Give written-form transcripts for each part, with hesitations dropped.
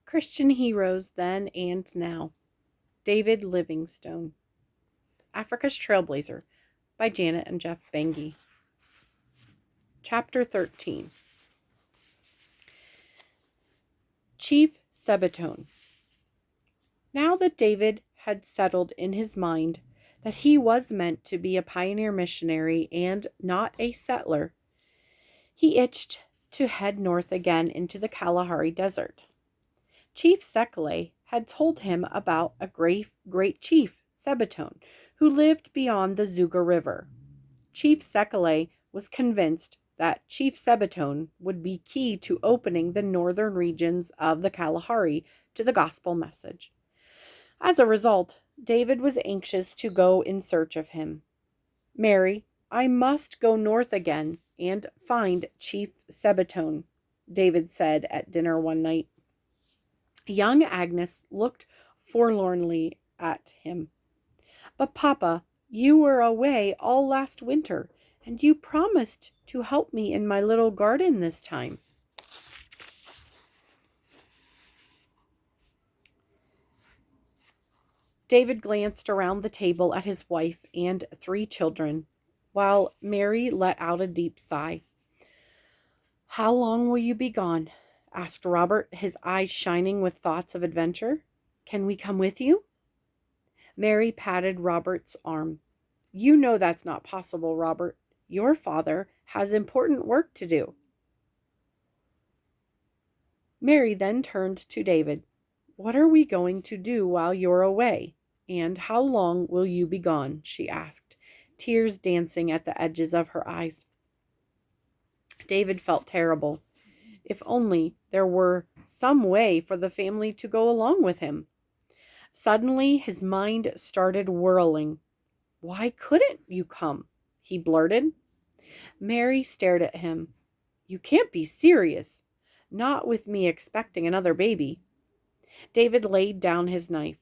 Christian Heroes Then and Now. David Livingstone. Africa's Trailblazer by Janet and Geoff Benge. Chapter 13. Chief Sebetone. Now that David had settled in his mind that he was meant to be a pioneer missionary and not a settler, he itched to head north again into the Kalahari Desert. Chief Sekele had told him about a great chief, Sebetone, who lived beyond the Zuga River. Chief Sekele was convinced that Chief Sebetone would be key to opening the northern regions of the Kalahari to the gospel message. As a result, David was anxious to go in search of him. "Mary, I must go north again and find Chief Sebetone," David said at dinner one night. Young Agnes looked forlornly at him. "But Papa, you were away all last winter, and you promised to help me in my little garden this time." David glanced around the table at his wife and 3 children, while Mary let out a deep sigh. "How long will you be gone?" asked Robert, his eyes shining with thoughts of adventure. "Can we come with you?" Mary patted Robert's arm. "You know that's not possible, Robert. Your father has important work to do." Mary then turned to David. "What are we going to do while you're away? And how long will you be gone?" she asked, tears dancing at the edges of her eyes. David felt terrible. If only there were some way for the family to go along with him. Suddenly his mind started whirling. "Why couldn't you come?" he blurted. Mary stared at him. "You can't be serious. Not with me expecting another baby." David laid down his knife.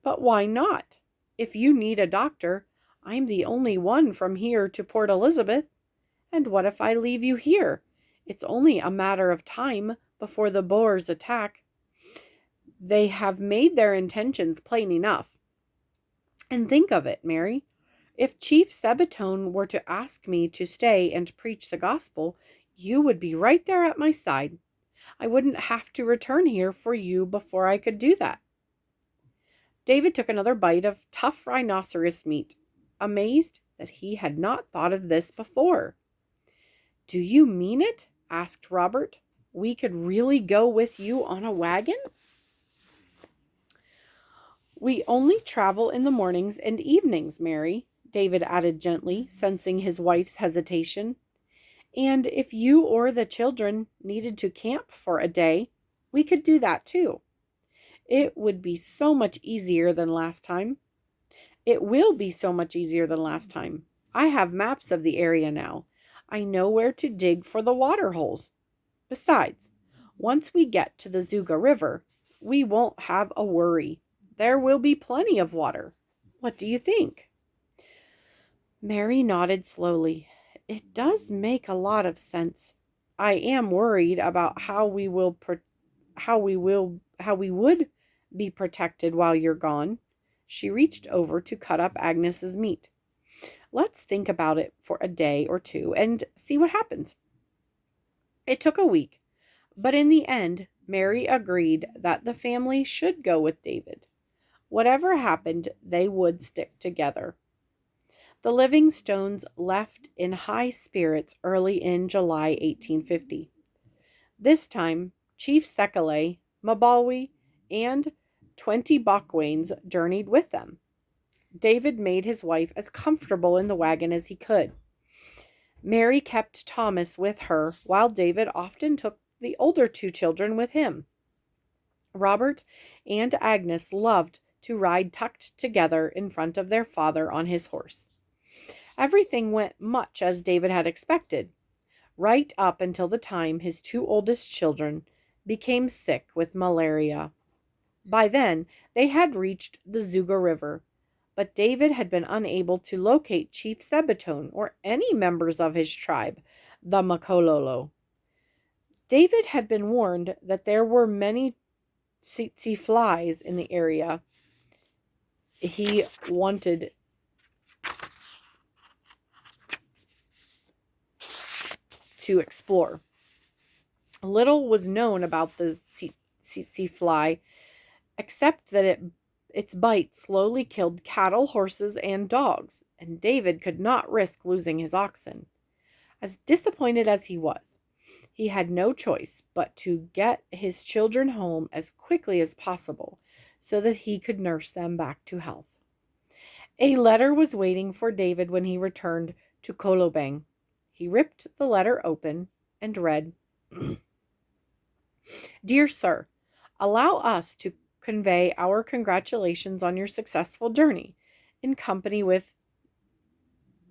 "But why not? If you need a doctor, I'm the only one from here to Port Elizabeth. And what if I leave you here? It's only a matter of time before the Boers attack. They have made their intentions plain enough. And think of it, Mary. If Chief Sebetone were to ask me to stay and preach the gospel, you would be right there at my side. I wouldn't have to return here for you before I could do that." David took another bite of tough rhinoceros meat, amazed that he had not thought of this before. "Do you mean it?" asked Robert. "We could really go with you on a wagon?" "We only travel in the mornings and evenings, Mary," David added gently, sensing his wife's hesitation. "And if you or the children needed to camp for a day, we could do that too. It would be so much easier than last time." "It will be so much easier than last time. I have maps of the area now. I know where to dig for the water holes. Besides, once we get to the Zuga River, we won't have a worry. There will be plenty of water. What do you think?" Mary nodded slowly. "It does make a lot of sense. I am worried about how we would be protected while you're gone." She reached over to cut up Agnes's meat. "Let's think about it for a day or two and see what happens." It took a week, but in the end, Mary agreed that the family should go with David. Whatever happened, they would stick together. The Livingstones left in high spirits early in July 1850. This time, Chief Sekele, Mabalwi, and 20 Bokwains journeyed with them. David made his wife as comfortable in the wagon as he could. Mary kept Thomas with her, while David often took the older 2 children with him. Robert and Agnes loved to ride tucked together in front of their father on his horse. Everything went much as David had expected, right up until the time his 2 oldest children became sick with malaria. By then, they had reached the Zuga River, but David had been unable to locate Chief Sebetone or any members of his tribe, the Makololo. David had been warned that there were many tsetse flies in the area he wanted to explore. Little was known about the tsetse fly, except that its bite slowly killed cattle, horses, and dogs, and David could not risk losing his oxen. As disappointed as he had no choice but to get his children home as quickly as possible so that he could nurse them back to health. A letter was waiting for David when he returned to Kolobeng. He ripped the letter open and read, Dear Sir, allow us to convey our congratulations on your successful journey in company with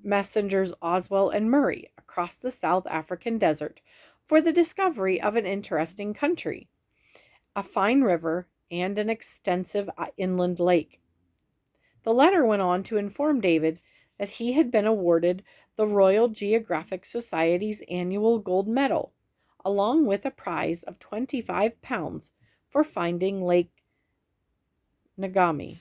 messengers Oswell and Murray across the South African desert for the discovery of an interesting country, a fine river, and an extensive inland lake. The letter went on to inform David that he had been awarded the Royal Geographic Society's annual gold medal, along with a prize of £25 for finding Lake Ngami.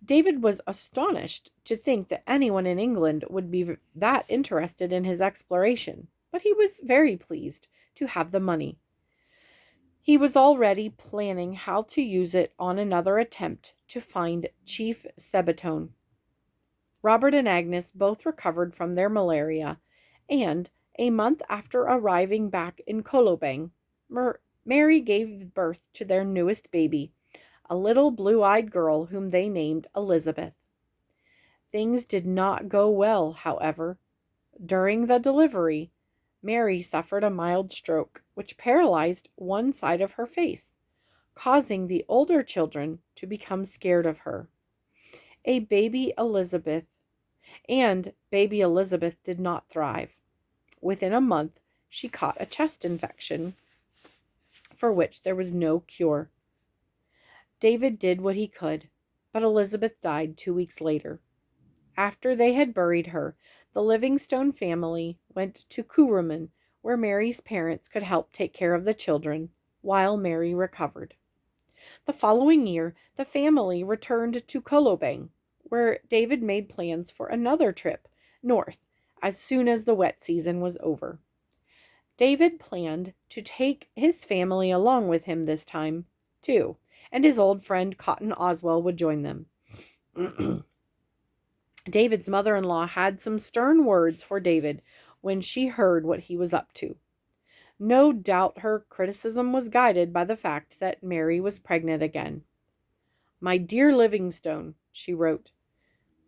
David was astonished to think that anyone in England would be that interested in his exploration, but he was very pleased to have the money. He was already planning how to use it on another attempt to find Chief Sebetone. Robert and Agnes both recovered from their malaria, and a month after arriving back in Kolobeng, Mary gave birth to their newest baby, a little blue-eyed girl whom they named Elizabeth. Things did not go well, however. During the delivery, Mary suffered a mild stroke, which paralyzed one side of her face, causing the older children to become scared of her. Baby Elizabeth did not thrive. Within a month, she caught a chest infection for which there was no cure. David did what he could, but Elizabeth died 2 weeks later. After they had buried her, the Livingstone family went to Kuruman, where Mary's parents could help take care of the children while Mary recovered. The following year, the family returned to Kolobeng, where David made plans for another trip north as soon as the wet season was over. David planned to take his family along with him this time, too, and his old friend Cotton Oswell would join them. David's mother-in-law had some stern words for David when she heard what he was up to. No doubt her criticism was guided by the fact that Mary was pregnant again. My dear Livingstone, she wrote,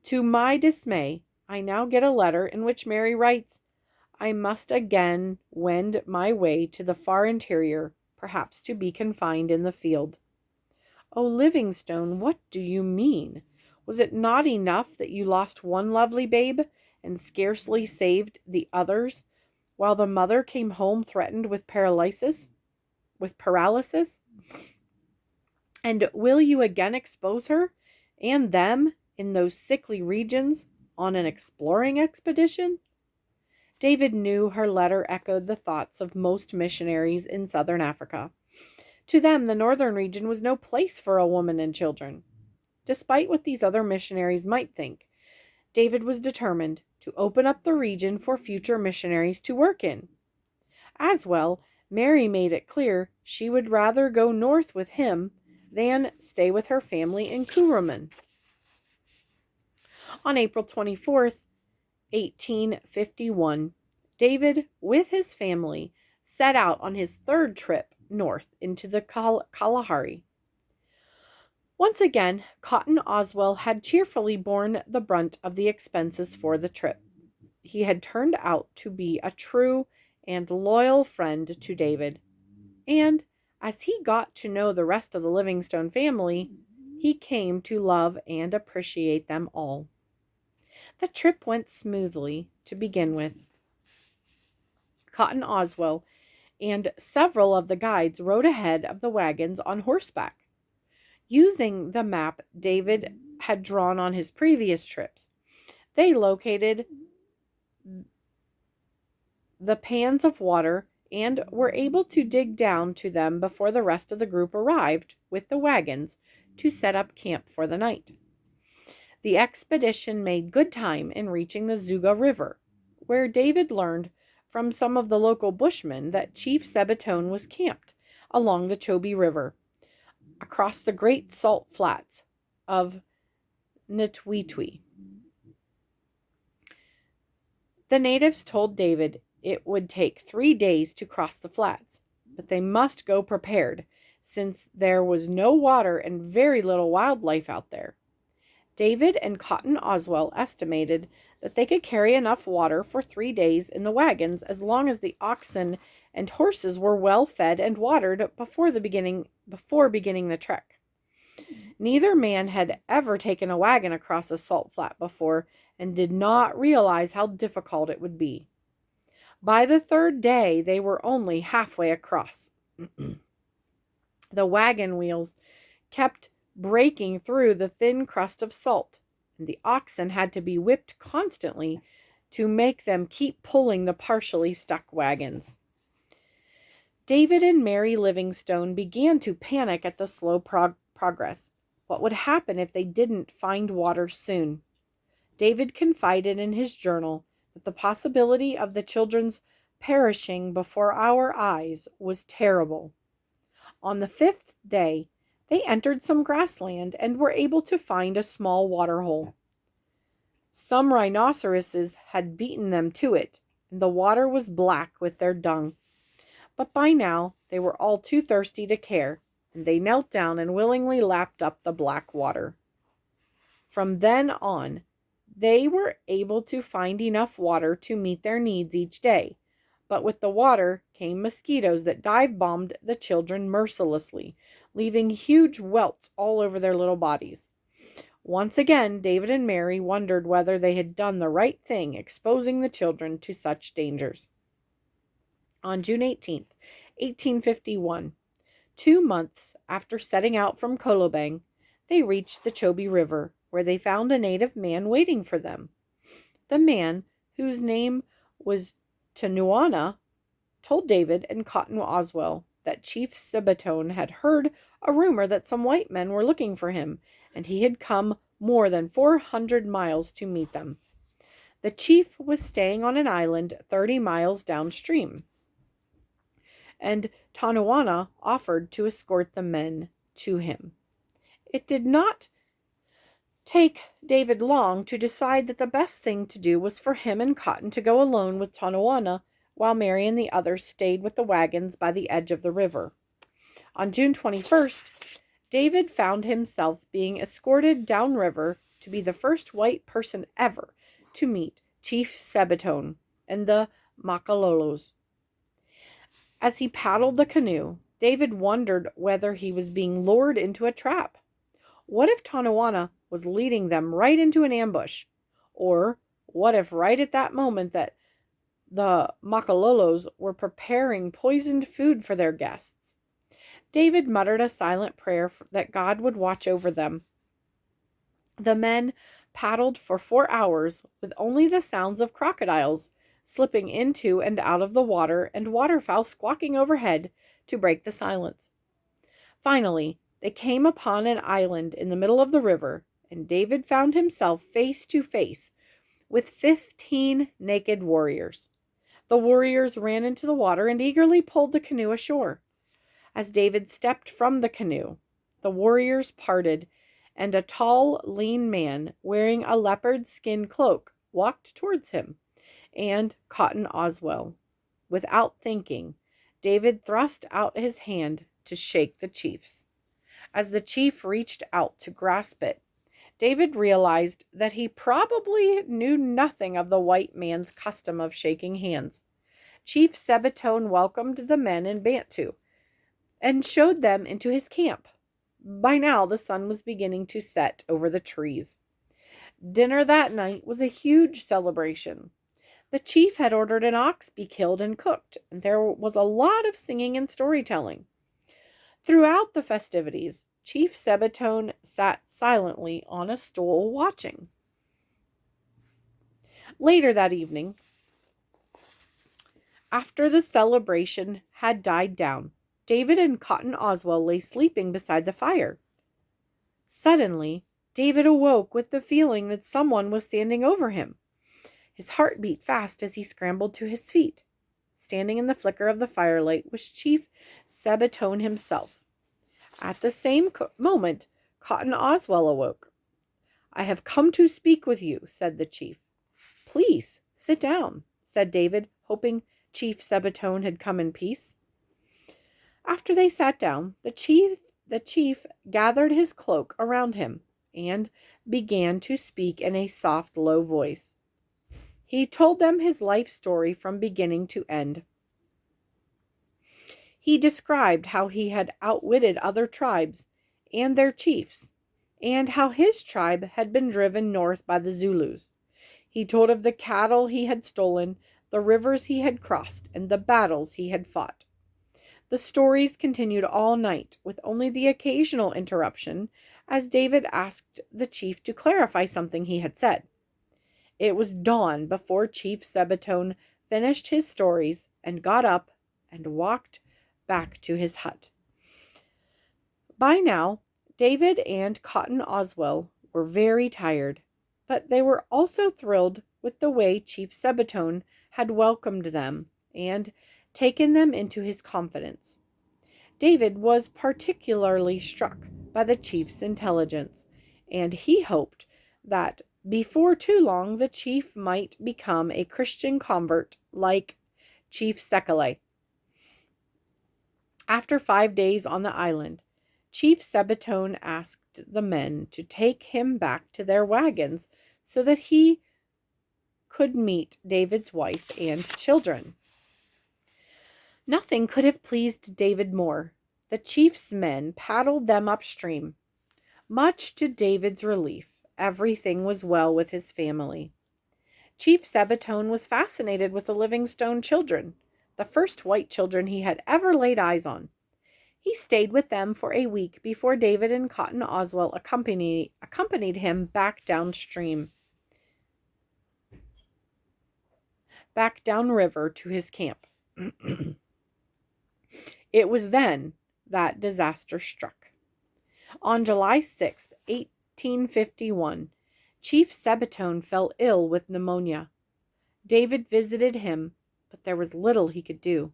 to my dismay, I now get a letter in which Mary writes, I must again wend my way to the far interior, perhaps to be confined in the field. Oh, Livingstone, what do you mean? Was it not enough that you lost one lovely babe and scarcely saved the others, while the mother came home threatened with paralysis? And will you again expose her and them in those sickly regions on an exploring expedition? David knew her letter echoed the thoughts of most missionaries in southern Africa. To them, the northern region was no place for a woman and children. Despite what these other missionaries might think, David was determined to open up the region for future missionaries to work in. As well, Mary made it clear she would rather go north with him than stay with her family in Kuruman. On April 24th, 1851, David, with his family, set out on his third trip north into the Kalahari. Once again, Cotton Oswell had cheerfully borne the brunt of the expenses for the trip. He had turned out to be a true and loyal friend to David, and as he got to know the rest of the Livingstone family, he came to love and appreciate them all. The trip went smoothly to begin with. Cotton Oswell and several of the guides rode ahead of the wagons on horseback. Using the map David had drawn on his previous trips, they located the pans of water and were able to dig down to them before the rest of the group arrived with the wagons to set up camp for the night. The expedition made good time in reaching the Zuga River, where David learned from some of the local bushmen that Chief Sebetone was camped along the Chobe River, across the great salt flats of Nitwitwi. The natives told David it would take 3 days to cross the flats, but they must go prepared, since there was no water and very little wildlife out there. David and Cotton Oswell estimated that they could carry enough water for 3 days in the wagons as long as the oxen and horses were well fed and watered before beginning the trek. Neither man had ever taken a wagon across a salt flat before and did not realize how difficult it would be. By the 3rd day, they were only halfway across. The wagon wheels kept breaking through the thin crust of salt, and the oxen had to be whipped constantly to make them keep pulling the partially stuck wagons. David and Mary Livingstone began to panic at the slow progress. What would happen if they didn't find water soon? David confided in his journal that the possibility of the children's perishing before our eyes was terrible. On the 5th day, they entered some grassland and were able to find a small waterhole. Some rhinoceroses had beaten them to it, and the water was black with their dung. But by now, they were all too thirsty to care, and they knelt down and willingly lapped up the black water. From then on, they were able to find enough water to meet their needs each day, but with the water came mosquitoes that dive-bombed the children mercilessly, leaving huge welts all over their little bodies. Once again, David and Mary wondered whether they had done the right thing exposing the children to such dangers. On June 18th, 1851, 2 months after setting out from Kolobeng, they reached the Chobe River, where they found a native man waiting for them. The man, whose name was Tanuana, told David and Cotton Oswell that Chief Sebetone had heard a rumor that some white men were looking for him, and he had come more than 400 miles to meet them. The chief was staying on an island 30 miles downstream, and Tanuana offered to escort the men to him. It did not take David long to decide that the best thing to do was for him and Cotton to go alone with Tanuana, while Mary and the others stayed with the wagons by the edge of the river. On June 21st, David found himself being escorted downriver to be the first white person ever to meet Chief Sebetone and the Makalolos. As he paddled the canoe, David wondered whether he was being lured into a trap. What if Tanuana was leading them right into an ambush? Or what if right at that moment that the Makalolos were preparing poisoned food for their guests? David muttered a silent prayer that God would watch over them. The men paddled for 4 hours with only the sounds of crocodiles slipping into and out of the water and waterfowl squawking overhead to break the silence. Finally, they came upon an island in the middle of the river, and David found himself face to face with 15 naked warriors. The warriors ran into the water and eagerly pulled the canoe ashore. As David stepped from the canoe, the warriors parted, and a tall, lean man wearing a leopard skin cloak walked towards him and Cotton Oswell. Without thinking, David thrust out his hand to shake the chief's. As the chief reached out to grasp it, David realized that he probably knew nothing of the white man's custom of shaking hands. Chief Sebetone welcomed the men in Bantu and showed them into his camp. By now, the sun was beginning to set over the trees. Dinner that night was a huge celebration. The chief had ordered an ox be killed and cooked, and there was a lot of singing and storytelling. Throughout the festivities, Chief Sebetone sat silently on a stool watching. Later that evening, After the celebration had died down, David and Cotton Oswell lay sleeping beside the fire. Suddenly, David awoke with the feeling that someone was standing over him. His heart beat fast as he scrambled to his feet. Standing in the flicker of the firelight was Chief Sabatone himself. At the same moment, Cotton Oswell awoke. "I have come to speak with you," said the chief. "Please, sit down," said David, hoping Chief Sabatone had come in peace. After they sat down, the chief gathered his cloak around him and began to speak in a soft, low voice. He told them his life story from beginning to end. He described how he had outwitted other tribes and their chiefs, and how his tribe had been driven north by the Zulus. He told of the cattle he had stolen, the rivers he had crossed, and the battles he had fought. The stories continued all night, with only the occasional interruption, as David asked the chief to clarify something he had said. It was dawn before Chief Sabatone finished his stories and got up and walked back to his hut. By now, David and Cotton Oswell were very tired, but they were also thrilled with the way Chief Sabatone had welcomed them and taken them into his confidence. David was particularly struck by the chief's intelligence, and he hoped that before too long the chief might become a Christian convert like Chief Sekele. After 5 days on the island, Chief Sabatone asked the men to take him back to their wagons so that he could meet David's wife and children. Nothing could have pleased David more. The chief's men paddled them upstream. Much to David's relief, everything was well with his family. Chief Sabatone was fascinated with the Livingstone children, the first white children he had ever laid eyes on. He stayed with them for a week before David and Cotton Oswell accompanied him back downstream, back downriver to his camp. It was then that disaster struck. On July 6, 1851, Chief Sabatone fell ill with pneumonia. David visited him, but there was little he could do.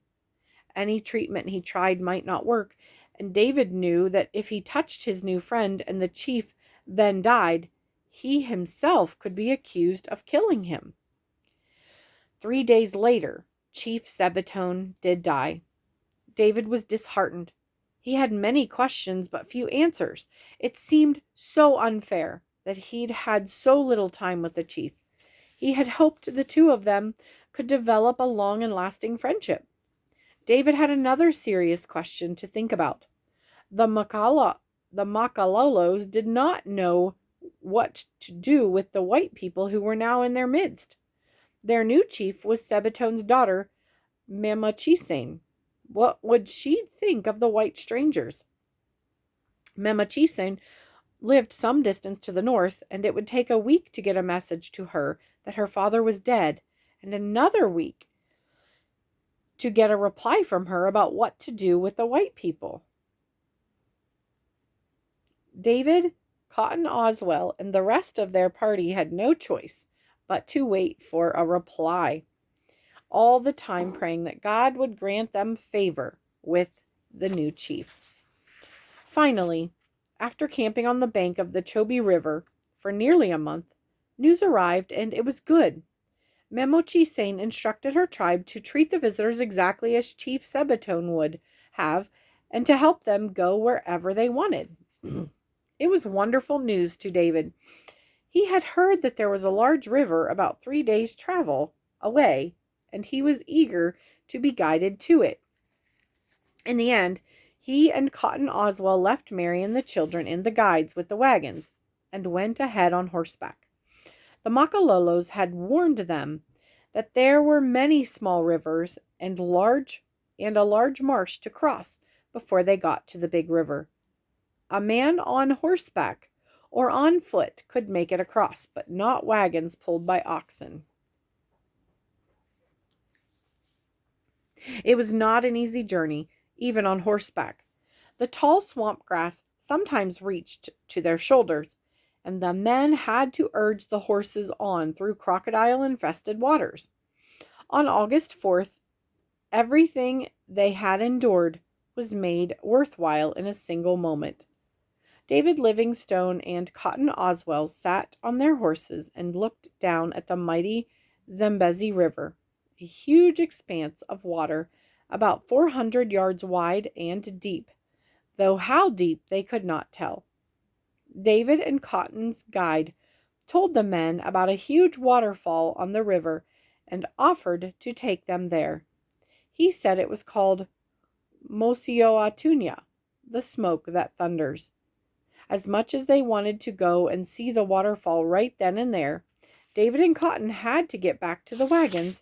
Any treatment he tried might not work, and David knew that if he touched his new friend and the chief then died, he himself could be accused of killing him. 3 days later, Chief Sabatone did die. David was disheartened. He had many questions but few answers. It seemed so unfair that he'd had so little time with the chief. He had hoped the two of them could develop a long and lasting friendship. David had another serious question to think about. The Makalolos did not know what to do with the white people who were now in their midst. Their new chief was Sabatone's daughter, Memachisane. What would she think of the white strangers? Memachisane lived some distance to the north, and it would take a week to get a message to her that her father was dead, and another week to get a reply from her about what to do with the white people. David, Cotton Oswell, and the rest of their party had no choice but to wait for a reply, all the time praying that God would grant them favor with the new chief. Finally, after camping on the bank of the Chobe River for nearly a month, news arrived, and it was good. Memochisane instructed her tribe to treat the visitors exactly as Chief Sabatone would have, and to help them go wherever they wanted. It was wonderful news to David. He had heard that there was a large river about 3 days' travel away, and he was eager to be guided to it. In the end, he and Cotton Oswell left Mary and the children and the guides with the wagons and went ahead on horseback. The Makalolos had warned them that there were many small rivers and a large marsh to cross before they got to the big river. A man on horseback or on foot could make it across, but not wagons pulled by oxen. It was not an easy journey, even on horseback. The tall swamp grass sometimes reached to their shoulders, and the men had to urge the horses on through crocodile-infested waters. On August 4th, everything they had endured was made worthwhile in a single moment. David Livingstone and Cotton Oswell sat on their horses and looked down at the mighty Zambezi River, a huge expanse of water about 400 yards wide and deep, though how deep they could not tell. David and Cotton's guide told the men about a huge waterfall on the river and offered to take them there. He said it was called Mosioatunya, the smoke that thunders. As much as they wanted to go and see the waterfall right then and there, David and Cotton had to get back to the wagons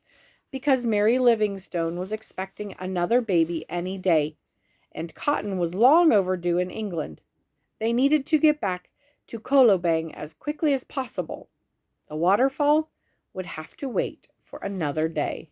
because Mary Livingstone was expecting another baby any day, and Cotton was long overdue in England. They needed to get back to Kolobeng as quickly as possible. The waterfall would have to wait for another day.